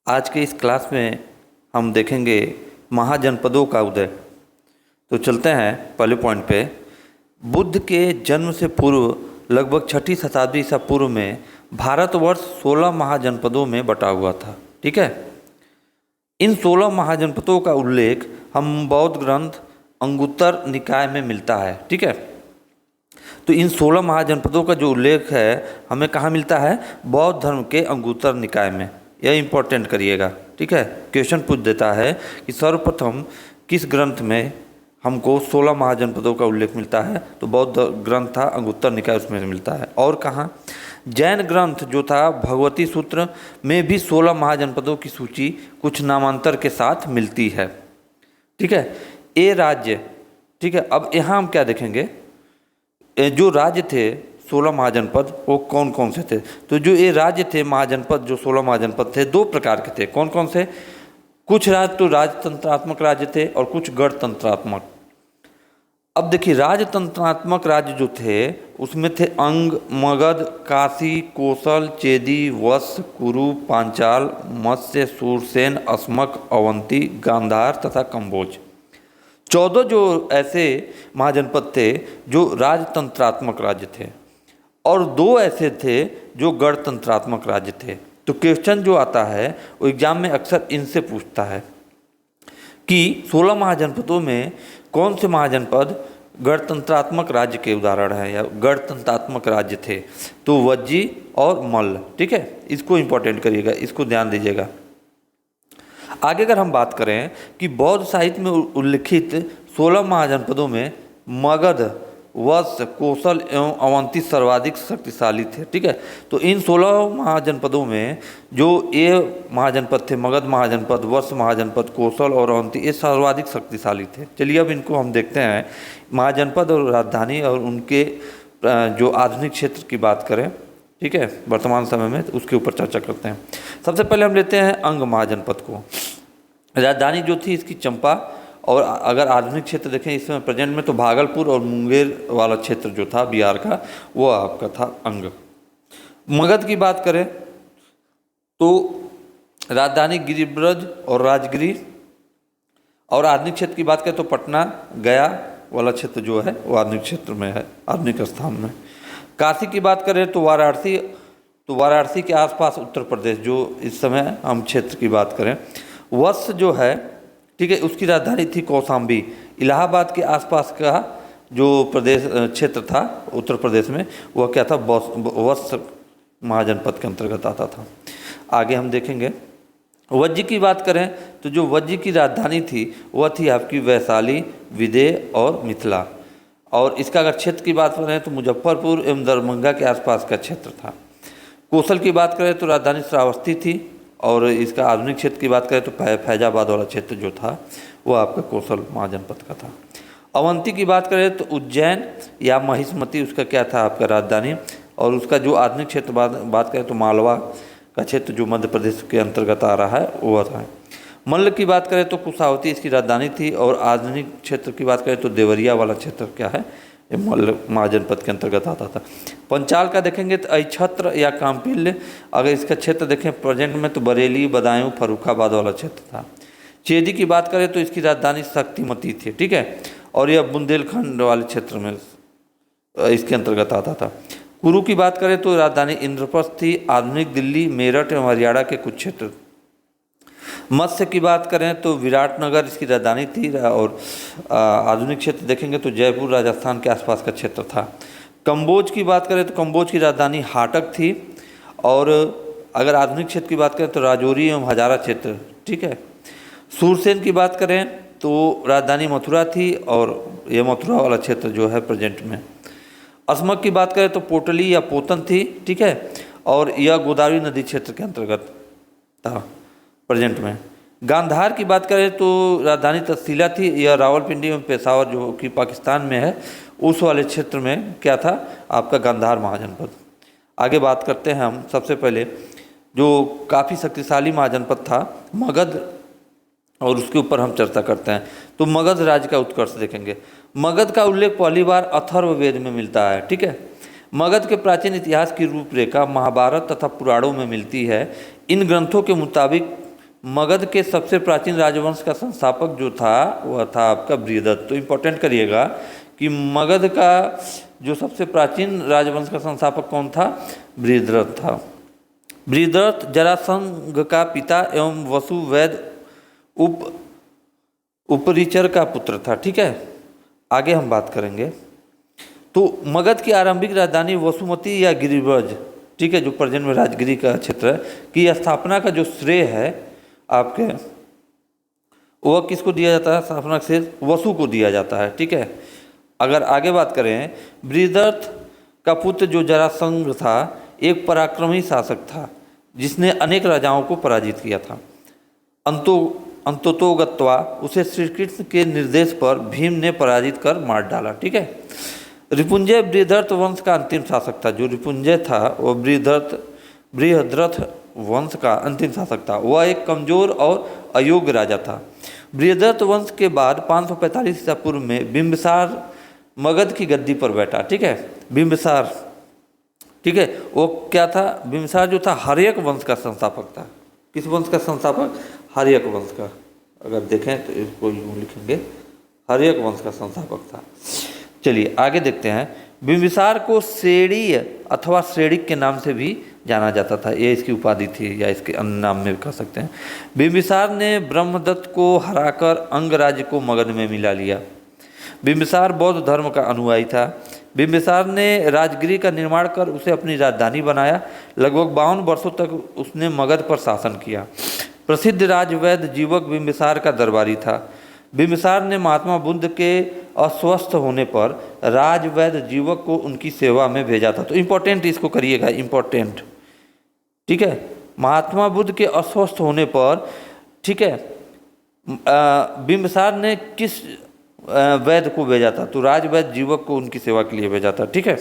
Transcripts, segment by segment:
आज के इस क्लास में हम देखेंगे महाजनपदों का उदय। तो चलते हैं पहले पॉइंट पे। बुद्ध के जन्म से पूर्व लगभग 6ठी शताब्दी ईसा पूर्व में भारतवर्ष 16 महाजनपदों में बटा हुआ था। ठीक है, इन 16 महाजनपदों का उल्लेख हम बौद्ध ग्रंथ अंगुत्तर निकाय में मिलता है। ठीक है, तो इन 16 महाजनपदों का जो उल्लेख है हमें कहाँ मिलता है? बौद्ध धर्म के अंगुत्तर निकाय में। यह इंपॉर्टेंट करिएगा। ठीक है, क्वेश्चन पूछ देता है कि सर्वप्रथम किस ग्रंथ में हमको 16 महाजनपदों का उल्लेख मिलता है? तो बौद्ध ग्रंथ था अंगुत्तर निकाय, उसमें मिलता है। और कहाँ? जैन ग्रंथ जो था भगवती सूत्र में भी 16 महाजनपदों की सूची कुछ नामांतर के साथ मिलती है। ठीक है, ये राज्य। ठीक है, अब यहाँ हम क्या देखेंगे? जो राज्य थे 16 महाजनपद वो कौन कौन से थे? तो जो ये राज्य थे महाजनपद, जो 16 महाजनपद थे, दो प्रकार के थे। कौन कौन से? कुछ राज्य तो राजतंत्रात्मक राज्य थे और कुछ गणतंत्रात्मक। अब देखिए, राजतंत्रात्मक राज्य जो थे उसमें थे अंग, मगध, काशी, कोसल, चेदी, वत्स, कुरु, पांचाल, मत्स्य, सूरसेन, अस्मक, अवंती, गांधार तथा कंबोज। 14 जो ऐसे महाजनपद थे जो राजतंत्रात्मक राज्य थे और 2 ऐसे थे जो गणतंत्रात्मक राज्य थे। तो क्वेश्चन जो आता है वो एग्जाम में अक्सर इनसे पूछता है कि 16 महाजनपदों में कौन से महाजनपद गणतंत्रात्मक राज्य के उदाहरण हैं या गणतंत्रात्मक राज्य थे? तो वज्जी और मल्ल। ठीक है, इसको इंपॉर्टेंट करिएगा, इसको ध्यान दीजिएगा। आगे अगर हम बात करें कि बौद्ध साहित्य में उल्लिखित 16 महाजनपदों में मगध, वत्स, कोसल एवं अवंती सर्वाधिक शक्तिशाली थे। ठीक है, तो इन 16 महाजनपदों में जो ये महाजनपद थे, मगध महाजनपद, वत्स महाजनपद, कोसल और अवंती, ये सर्वाधिक शक्तिशाली थे। चलिए अब इनको हम देखते हैं, महाजनपद और राजधानी और उनके जो आधुनिक क्षेत्र की बात करें। ठीक है, वर्तमान समय में उसके ऊपर चर्चा करते हैं। सबसे पहले हम लेते हैं अंग महाजनपद को। राजधानी जो थी इसकी चंपा, और अगर आधुनिक क्षेत्र देखें इसमें प्रेजेंट में तो भागलपुर और मुंगेर वाला क्षेत्र जो था बिहार का, वो आपका था अंग। मगध की बात करें तो राजधानी गिरिब्रज और राजगिरी, और आधुनिक क्षेत्र की बात करें तो पटना, गया वाला क्षेत्र जो है वो आधुनिक क्षेत्र में है, आधुनिक स्थान में। काशी की बात करें तो वाराणसी, तो वाराणसी के आसपास उत्तर प्रदेश जो इस समय हम क्षेत्र की बात करें। वत्स जो है, ठीक है, उसकी राजधानी थी कौशाम्बी। इलाहाबाद के आसपास का जो प्रदेश क्षेत्र था उत्तर प्रदेश में, वह क्या था? वत्स महाजनपद के अंतर्गत आता था। आगे हम देखेंगे वज्जी की बात करें तो जो वज्जी की राजधानी थी वह थी आपकी वैशाली, विदेह और मिथिला। और इसका अगर क्षेत्र की बात करें तो मुजफ्फरपुर एवं दरभंगा के आसपास का क्षेत्र था। कोसल की बात करें तो राजधानी श्रावस्ती थी, और इसका आधुनिक क्षेत्र की बात करें तो फैजाबाद वाला क्षेत्र जो था वो आपका कोसल महाजनपद का था। अवंती की बात करें तो उज्जैन या महिष्मती उसका क्या था? आपका राजधानी। और उसका जो आधुनिक क्षेत्र बात करें तो मालवा का क्षेत्र जो मध्य प्रदेश के अंतर्गत आ रहा है वह था। मल्ल की बात करें तो कुशावती इसकी राजधानी थी, और आधुनिक क्षेत्र की बात करें तो देवरिया वाला क्षेत्र क्या है? ये मल्ल महाजनपद के अंतर्गत आता था। पंचाल का देखेंगे तो अक्षत्र या काम्पिल्य, अगर इसका क्षेत्र देखें प्रेजेंट में तो बरेली, बदायूं, फर्रुखाबाद वाला क्षेत्र था। चेदी की बात करें तो इसकी राजधानी शक्तिमती थी। ठीक है, और यह बुंदेलखंड वाले क्षेत्र में इसके अंतर्गत आता था। कुरु की बात करें तो राजधानी इंद्रप्रस्थ थी। आधुनिक दिल्ली, मेरठ एवं हरियाणा के कुछ क्षेत्र। मत्स्य की बात करें तो विराटनगर इसकी राजधानी थी, और आधुनिक क्षेत्र देखेंगे तो जयपुर राजस्थान के आसपास का क्षेत्र था। कंबोज की बात करें तो कंबोज की राजधानी हाटक थी, और अगर आधुनिक क्षेत्र की बात करें तो राजौरी एवं हजारा क्षेत्र। ठीक है, सूरसेन की बात करें तो राजधानी मथुरा थी, और ये मथुरा वाला क्षेत्र जो है प्रेजेंट में। अस्मक की बात करें तो पोटली या पोतन थी। ठीक है, और यह गोदावरी नदी क्षेत्र के अंतर्गत था प्रेजेंट में। गांधार की बात करें तो राजधानी तहसीला थी, यह रावलपिंडी एवं पेशावर जो कि पाकिस्तान में है उस वाले क्षेत्र में क्या था? आपका गांधार महाजनपद। आगे बात करते हैं हम। सबसे पहले जो काफ़ी शक्तिशाली महाजनपद था मगध, और उसके ऊपर हम चर्चा करते हैं। तो मगध राज्य का उत्कर्ष देखेंगे। मगध का उल्लेख पहली बार अथर्ववेद में मिलता है। ठीक है, मगध के प्राचीन इतिहास की रूपरेखा महाभारत तथा पुराणों में मिलती है। इन ग्रंथों के मुताबिक मगध के सबसे प्राचीन राजवंश का संस्थापक जो था वह था आपका बृहदत्त। तो इम्पोर्टेंट करिएगा कि मगध का जो सबसे प्राचीन राजवंश का संस्थापक कौन था? बृहदत्त था। बृहदत्त जरासंध का पिता एवं वसुवैद उपरिचर का पुत्र था। ठीक है, आगे हम बात करेंगे। तो मगध की आरंभिक राजधानी वसुमती या गिरिब्रज, ठीक है, जो प्रेजेंट में राजगिरी का क्षेत्र है, की स्थापना का जो श्रेय है आपके वह किसको दिया जाता है? स्थापना से वसु को दिया जाता है। ठीक है, अगर आगे बात करें, बृहदत्त का पुत्र जो जरासंध था एक पराक्रमी शासक था जिसने अनेक राजाओं को पराजित किया था। अंततोगत्वा उसे श्री कृष्ण के निर्देश पर भीम ने पराजित कर मार डाला। ठीक है, रिपुंजय बृहदत्त वंश का अंतिम शासक था। जो रिपुंजय था वह बृहद्रथ वंश का अंतिम शासक था। वह एक कमजोर और अयोग्य राजा था। बृहदत्त वंश के बाद 545 ईसा पूर्व में बिंबिसार मगध की गद्दी पर बैठा। ठीक है, बिंबिसार, ठीक है, वो क्या था? बिंबिसार जो था हर्यक वंश का संस्थापक था। किस वंश का संस्थापक? हर्यक वंश का। अगर देखें तो इसको यूँ लिखेंगे, हर्यक वंश का संस्थापक था। चलिए आगे देखते हैं। बिंबिसार को श्रेणीय अथवा श्रेणिक के नाम से भी जाना जाता था। ये इसकी उपाधि थी, या इसके अन्य नाम में भी कह सकते हैं। बिंबिसार ने ब्रह्मदत्त को हराकर अंगराज्य को मगध में मिला लिया। बिंबिसार बौद्ध धर्म का अनुयायी था। बिंबिसार ने राजगिरी का निर्माण कर उसे अपनी राजधानी बनाया। लगभग 52 वर्षों तक उसने मगध पर शासन किया। प्रसिद्ध राजवैद्य जीवक बिंबिसार का दरबारी था। बिंबिसार ने महात्मा बुद्ध के अस्वस्थ होने पर राजवैद्य जीवक को उनकी सेवा में भेजा था। तो इम्पोर्टेंट इसको करिएगा, इम्पोर्टेंट। ठीक है, महात्मा बुद्ध के अस्वस्थ होने पर, ठीक है, बिंबिसार ने किस वैद्य को भेजा था? तो राजवैद्य जीवक को उनकी सेवा के लिए भेजा था। ठीक है,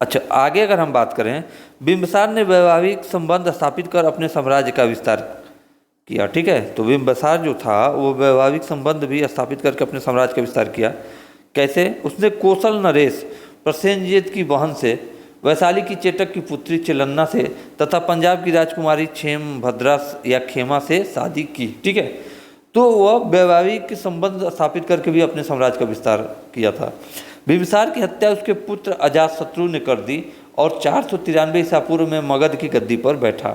अच्छा आगे अगर हम बात करें, बिंबिसार ने वैवाहिक संबंध स्थापित कर अपने साम्राज्य का विस्तार किया। ठीक है, तो बिंबिसार जो था वो वैवाहिक संबंध भी स्थापित करके अपने साम्राज्य का विस्तार किया। कैसे? उसने कौशल नरेश प्रसेनजीत की बहन से, वैशाली की चेटक की पुत्री चिलन्ना से तथा पंजाब की राजकुमारी क्षेम भद्रा या खेमा से शादी की। ठीक है, तो वह वैवाहिक संबंध स्थापित करके भी अपने साम्राज्य का विस्तार किया था। बिंबिसार की हत्या उसके पुत्र अजातशत्रु ने कर दी और 493 ईसा पूर्व में मगध की गद्दी पर बैठा।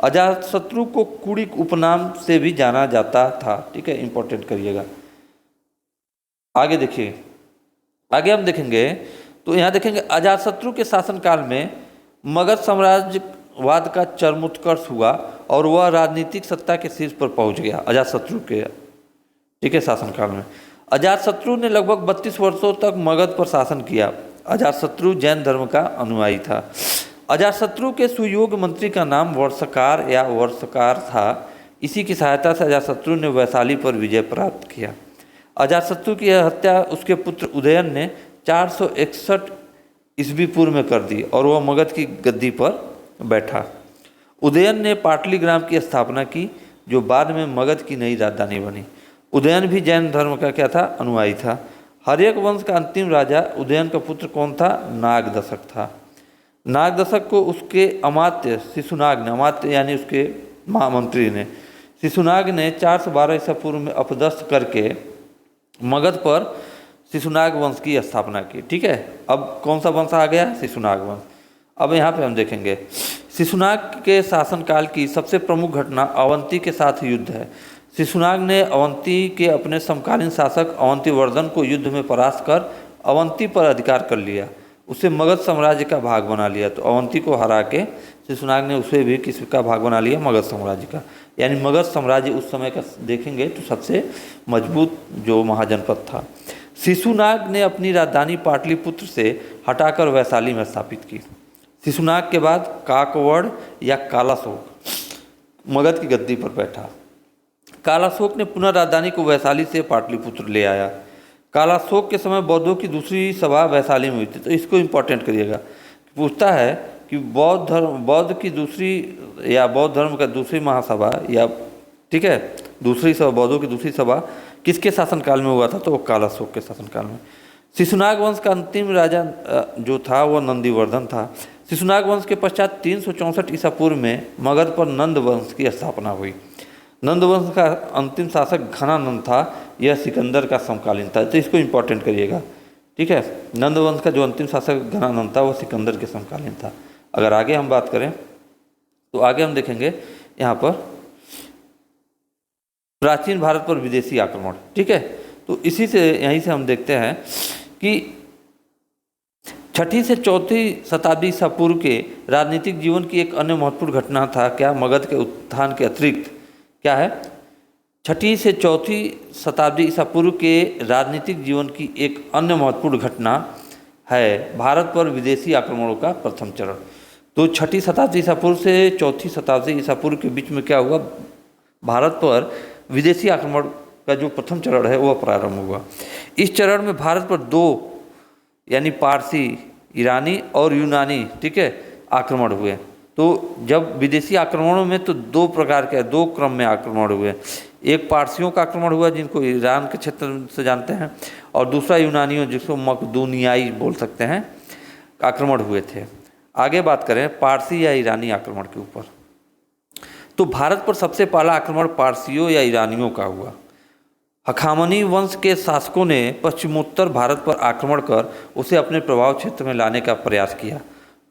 अजातशत्रु को कुड़िक उपनाम से भी जाना जाता था। ठीक है, इंपॉर्टेंट करिएगा। आगे देखिए, आगे हम देखेंगे तो यहाँ देखेंगे अजातशत्रु के शासनकाल में मगध साम्राज्यवाद का चरमोत्कर्ष हुआ और वह राजनीतिक सत्ता के शीर्ष पर पहुँच गया अजातशत्रु के, ठीक है, शासनकाल में। अजातशत्रु ने लगभग 32 वर्षों तक मगध पर शासन किया। अजातशत्रु जैन धर्म का अनुयायी था। अजातशत्रु के सुयोग्य मंत्री का नाम वर्षकार या वर्षकार था। इसी की सहायता से अजातशत्रु ने वैशाली पर विजय प्राप्त किया। अजातशत्रु की हत्या उसके पुत्र उदयन ने 461 ईस्वी पूर्व में कर दी और वह मगध की गद्दी पर बैठा। उदयन ने पाटलिग्राम की स्थापना की जो बाद में मगध की नई राजधानी बनी। उदयन भी जैन धर्म का क्या था? अनुयायी था। हर्यक वंश का अंतिम राजा उदयन का पुत्र कौन था? नागदशक था। नागदशक को उसके अमात्य शिशुनाग ने, अमात्य यानी उसके महामंत्री ने, शिशुनाग ने 412 ईसा पूर्व में अपदस्थ करके मगध पर शिशुनाग वंश की स्थापना की। ठीक है, अब कौन सा वंश आ गया? शिशुनाग वंश। अब यहाँ पे हम देखेंगे शिशुनाग के शासनकाल की सबसे प्रमुख घटना अवंती के साथ युद्ध है। शिशुनाग ने अवंती के अपने समकालीन शासक अवंतीवर्धन को युद्ध में परास्त कर अवंती पर अधिकार कर लिया, उसे मगध साम्राज्य का भाग बना लिया। तो अवंती को हरा के शिशुनाग ने उसे भी किसका भाग बना लिया? मगध साम्राज्य का। यानी मगध साम्राज्य उस समय का देखेंगे तो सबसे मजबूत जो महाजनपद था। शिशुनाग ने अपनी राजधानी पाटलिपुत्र से हटाकर वैशाली में स्थापित की। शिशुनाग के बाद काकवड़ या कालाशोक मगध की गद्दी पर बैठा। कालाशोक ने पुनः राजधानी को वैशाली से पाटलिपुत्र ले आया। कालाशोक के समय बौद्धों की दूसरी सभा वैशाली में हुई थी। तो इसको इम्पोर्टेंट करिएगा। पूछता है कि बौद्ध की दूसरी या बौद्ध धर्म का दूसरी महासभा या, ठीक है, दूसरी सभा, बौद्धों की दूसरी सभा किसके शासनकाल में हुआ था? तो वो कालाशोक के शासनकाल में। शिशुनाग वंश का अंतिम राजा जो था वह नंदीवर्धन था। शिशुनाग वंश के पश्चात 364 ईसा पूर्व में मगध पर नंद वंश की स्थापना हुई। नंद वंश का अंतिम शासक घनानंद था, यह सिकंदर का समकालीन था, तो इसको इम्पोर्टेंट करिएगा, ठीक है। नंद वंश का जो अंतिम शासक घनानंद था वह सिकंदर के समकालीन था। अगर आगे हम बात करें तो आगे हम देखेंगे यहाँ पर प्राचीन भारत पर विदेशी आक्रमण, ठीक है। तो इसी से यहीं से हम देखते हैं कि 6ठी से 4ठी शताब्दी ईसा पूर्व के राजनीतिक जीवन की एक अन्य महत्वपूर्ण घटना था क्या, मगध के उत्थान के अतिरिक्त क्या है, 6ठी से 4ठी शताब्दी ईसा पूर्व के राजनीतिक जीवन की एक अन्य महत्वपूर्ण घटना है भारत पर विदेशी आक्रमणों का प्रथम चरण। तो 6ठी शताब्दी ईसा पूर्व से 4ठी शताब्दी ईसा पूर्व के बीच में क्या हुआ, भारत पर विदेशी आक्रमण का जो प्रथम चरण है वह प्रारंभ हुआ। इस चरण में भारत पर 2 यानी पारसी, ईरानी और यूनानी, ठीक है, आक्रमण हुए। तो जब विदेशी आक्रमणों में तो 2 प्रकार के 2 क्रम में आक्रमण हुए। एक पारसियों का आक्रमण हुआ जिनको ईरान के क्षेत्र से जानते हैं, और दूसरा यूनानियों जिसको मकदूनियाई बोल सकते हैं, आक्रमण हुए थे। आगे बात करें पारसी या ईरानी आक्रमण के ऊपर, तो भारत पर सबसे पहला आक्रमण पारसियों या ईरानियों का हुआ। हखामनी वंश के शासकों ने पश्चिमोत्तर भारत पर आक्रमण कर उसे अपने प्रभाव क्षेत्र में लाने का प्रयास किया।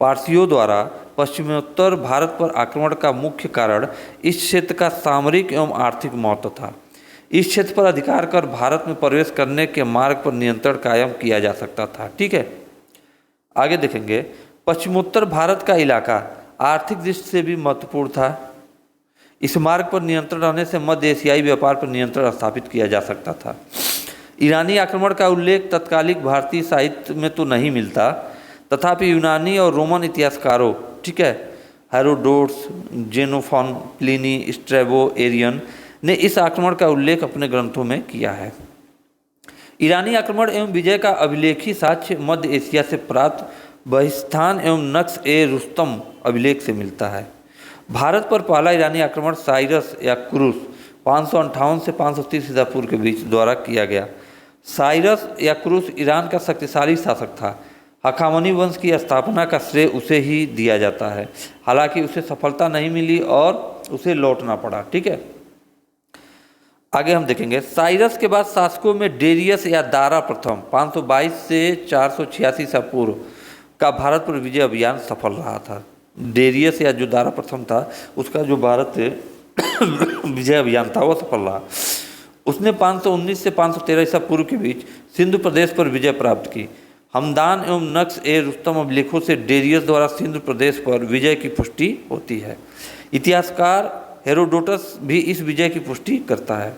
पारसियों द्वारा पश्चिमोत्तर भारत पर आक्रमण का मुख्य कारण इस क्षेत्र का सामरिक एवं आर्थिक महत्व था। इस क्षेत्र पर अधिकार कर भारत में प्रवेश करने के मार्ग पर नियंत्रण कायम किया जा सकता था, ठीक है। आगे देखेंगे पश्चिमोत्तर भारत का इलाका आर्थिक दृष्टि से भी महत्वपूर्ण था। इस मार्ग पर नियंत्रण रहने से मध्य एशियाई व्यापार पर नियंत्रण स्थापित किया जा सकता था। ईरानी आक्रमण का उल्लेख तत्कालिक भारतीय साहित्य में तो नहीं मिलता, तथापि यूनानी और रोमन इतिहासकारों, ठीक है, हेरोडोटस, जेनोफॉन, प्लिनी, स्ट्रैबो, एरियन ने इस आक्रमण का उल्लेख अपने ग्रंथों में किया है। ईरानी आक्रमण एवं विजय का अभिलेखी साक्ष्य मध्य एशिया से प्राप्त बहिस्तान एवं नक्श ए रुस्तम अभिलेख से मिलता है। भारत पर पहला ईरानी आक्रमण साइरस या क्रूस 558 से 530 ईसा पूर्व के बीच द्वारा किया गया। साइरस या क्रूस ईरान का शक्तिशाली शासक था। हखामनी वंश की स्थापना का श्रेय उसे ही दिया जाता है, हालांकि उसे सफलता नहीं मिली और उसे लौटना पड़ा, ठीक है। आगे हम देखेंगे साइरस के बाद शासकों में डेरियस या दारा प्रथम 522 से 486 ईसा पूर्व का भारत पर विजय अभियान सफल रहा था। डेरियस या जो दारा प्रथम था उसका जो भारत विजय अभियान था वह सफल रहा। उसने 519 से 513 ईसा पूर्व के बीच सिंधु प्रदेश पर विजय प्राप्त की। हमदान एवं नक्श ए रुस्तम अभिलेखों से डेरियस द्वारा सिंधु प्रदेश पर विजय की पुष्टि होती है। इतिहासकार हेरोडोटस भी इस विजय की पुष्टि करता है।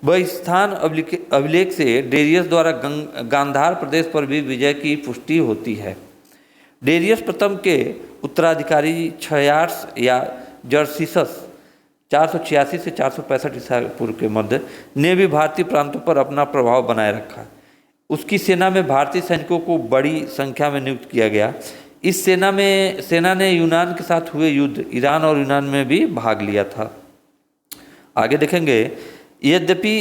बहिस्तान अभिलेख से डेरियस द्वारा गांधार प्रदेश पर भी विजय की पुष्टि होती है। डेरियस प्रथम के उत्तराधिकारी क्षयार्स या जर्सिसस 486 से 465 ईसा पूर्व के मध्य ने भी भारतीय प्रांतों पर अपना प्रभाव बनाए रखा। उसकी सेना में भारतीय सैनिकों को बड़ी संख्या में नियुक्त किया गया। इस सेना ने यूनान के साथ हुए युद्ध ईरान और यूनान में भी भाग लिया था। आगे देखेंगे यद्यपि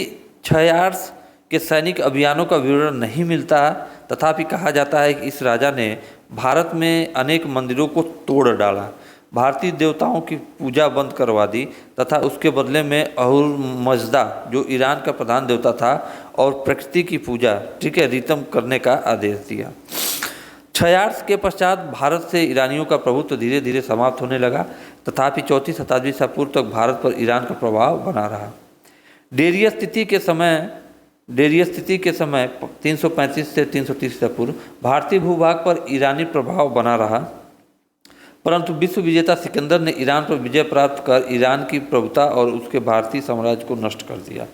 क्षयार्स के सैनिक अभियानों का विवरण नहीं मिलता, तथापि कहा जाता है कि इस राजा ने भारत में अनेक मंदिरों को तोड़ डाला, भारतीय देवताओं की पूजा बंद करवा दी तथा उसके बदले में अहुरमज़दा जो ईरान का प्रधान देवता था और प्रकृति की पूजा, ठीक है, रितम करने का आदेश दिया। क्षयार्स के पश्चात भारत से ईरानियों का प्रभुत्व धीरे धीरे समाप्त होने लगा, तथापि 4ठी शताब्दी ईसा पूर्व तक भारत पर ईरान का प्रभाव बना रहा। डेरियस स्थिति के समय 335 से 330 ईसा पूर्व भारतीय भूभाग पर ईरानी प्रभाव बना रहा, परंतु विश्व विजेता सिकंदर ने ईरान पर विजय प्राप्त कर ईरान की प्रभुता और उसके भारतीय साम्राज्य को नष्ट कर दिया,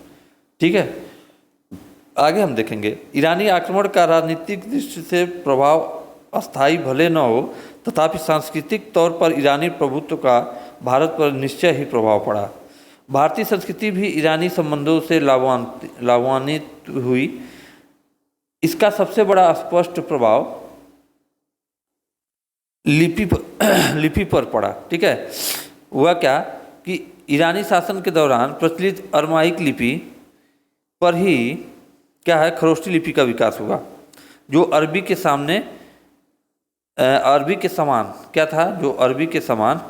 ठीक है। आगे हम देखेंगे ईरानी आक्रमण का राजनीतिक दृष्टि से प्रभाव अस्थायी भले न हो, तथापि सांस्कृतिक तौर पर ईरानी प्रभुत्व का भारत पर निश्चय ही प्रभाव पड़ा। भारतीय संस्कृति भी ईरानी संबंधों से लाभान्वित हुई। इसका सबसे बड़ा स्पष्ट प्रभाव लिपि पर पड़ा, ठीक है। हुआ क्या कि ईरानी शासन के दौरान प्रचलित अरमाइक लिपि पर ही क्या है खरोष्टी लिपि का विकास हुआ, जो अरबी के सामने अरबी के समान क्या था, जो अरबी के समान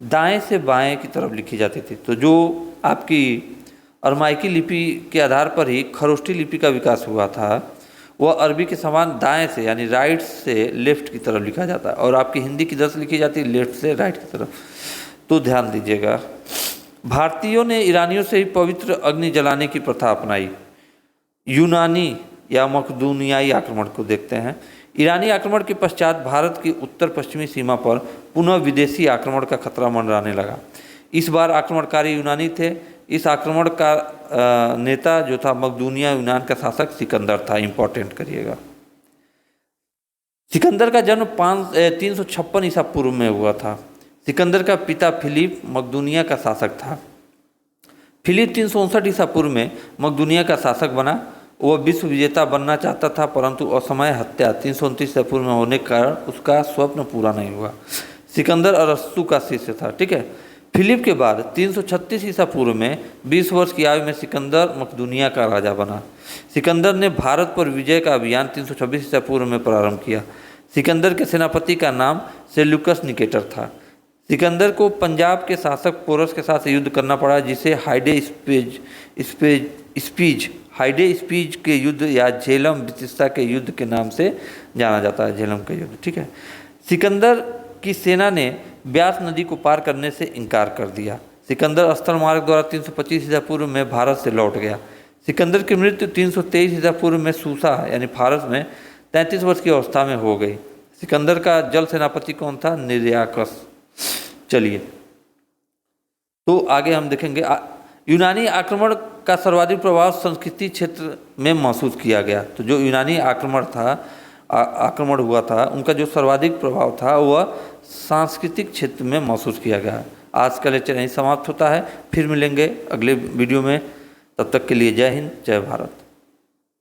दाएं से बाएं की तरफ लिखी जाती थी। तो जो आपकी अरमाइकी लिपि के आधार पर ही खरोष्ठी लिपि का विकास हुआ था, वह अरबी के समान दाएं से यानी राइट से लेफ्ट की तरफ लिखा जाता है, और आपकी हिंदी किधर से लिखी जाती है, लेफ्ट से राइट की तरफ। तो ध्यान दीजिएगा, भारतीयों ने ईरानियों से ही पवित्र अग्नि जलाने की प्रथा अपनाई। यूनानी या मकदूनियाई आक्रमण को देखते हैं। ईरानी आक्रमण के पश्चात भारत की उत्तर पश्चिमी सीमा पर पुनः विदेशी आक्रमण का खतरा मंडराने लगा। इस बार आक्रमणकारी यूनानी थे। इस आक्रमण का नेता जो था मकदूनिया यूनान का शासक सिकंदर था। इंपॉर्टेंट करिएगा, सिकंदर का जन्म 356 ईसा पूर्व में हुआ था। सिकंदर का पिता फिलिप मकदूनिया का शासक था। फिलिप 359 ईसा पूर्व में मकदूनिया का शासक बना। वह विश्व विजेता बनना चाहता था, परंतु असमय हत्या 329 ईसा पूर्व में होने के कारण उसका स्वप्न पूरा नहीं हुआ। सिकंदर अरस्तु का शिष्य था। ठीक है। फिलिप के बाद 336 ईसा पूर्व में 20 वर्ष की आयु में सिकंदर मकदूनिया का राजा बना। सिकंदर ने भारत पर विजय का अभियान 326 ईसा पूर्व में प्रारंभ किया। सिकंदर के सेनापति का नाम सेल्यूकस निकेटर था। सिकंदर को पंजाब के शासक पोरस के साथ युद्ध करना पड़ा, जिसे हाइडे स्पीज के युद्ध या झेलम बितिस्ता के युद्ध के नाम से जाना जाता है। झेलम का युद्ध। ठीक है। सिकंदर की सेना ने ब्यास नदी को पार करने से इनकार कर दिया। सिकंदर स्थल मार्ग द्वारा 325 ईसा पूर्व में भारत से लौट गया। सिकंदर की मृत्यु 323 ईसा पूर्व में सूसा यानी फारस में 33 वर्ष की अवस्था में हो गई। सिकंदर का जल सेनापति कौन था? निर्याकस। चलिए, तो आगे हम देखेंगे यूनानी आक्रमण का सर्वाधिक प्रभाव संस्कृति क्षेत्र में महसूस किया गया। तो जो यूनानी आक्रमण हुआ था, उनका जो सर्वाधिक प्रभाव था वह सांस्कृतिक क्षेत्र में महसूस किया गया। आज का लेक्चर यहीं समाप्त होता है। फिर मिलेंगे अगले वीडियो में। तब तक के लिए जय हिंद, जय भारत।